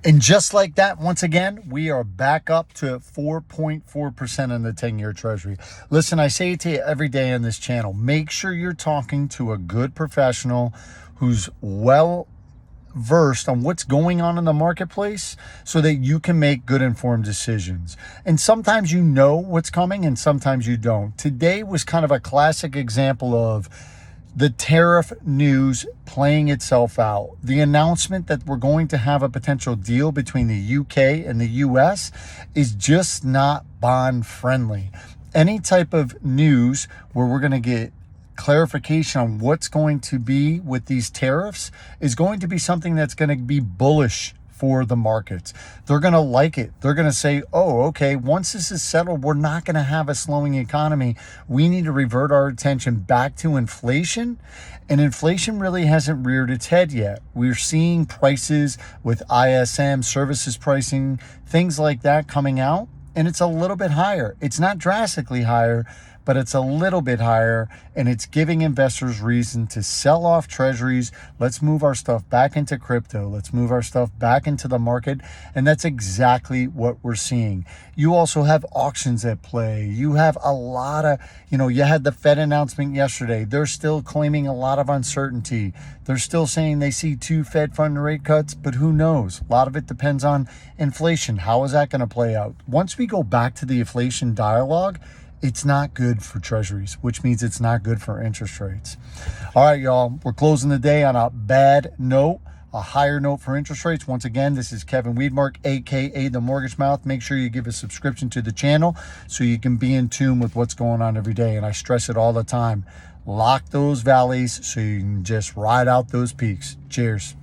And just like that, once again, we are back up to 4.4% on the 10-year Treasury. Listen, I say it to you every day on this channel. Make sure you're talking to a good professional who's well versed on what's going on in the marketplace so that you can make good informed decisions. And sometimes you know what's coming and sometimes you don't. Today was kind of a classic example of the tariff news playing itself out. The announcement that we're going to have a potential deal between the UK and the US is just not bond friendly. Any type of news where we're going to get clarification on what's going to be with these tariffs is going to be something that's going to be bullish for the markets. They're going to like it. They're going to say, oh, okay, once this is settled, we're not going to have a slowing economy. We need to revert our attention back to inflation. And inflation really hasn't reared its head yet. We're seeing prices with ISM, services pricing, things like that coming out, and it's a little bit higher. It's not drastically higher, but it's a little bit higher, and it's giving investors reason to sell off treasuries. Let's move our stuff back into crypto. Let's move our stuff back into the market. And that's exactly what we're seeing. You also have auctions at play. You have a lot of, you had the Fed announcement yesterday. They're still claiming a lot of uncertainty. They're still saying they see 2 Fed fund rate cuts, but who knows? A lot of it depends on inflation. How is that going to play out? Once we go back to the inflation dialogue, it's not good for treasuries, which means it's not good for interest rates. All right, y'all, we're closing the day on a bad note, a higher note for interest rates. Once again, this is Kevin Weedmark, aka The Mortgage Mouth. Make sure you give a subscription to the channel so you can be in tune with what's going on every day. And I stress it all the time. Lock those valleys so you can just ride out those peaks. Cheers.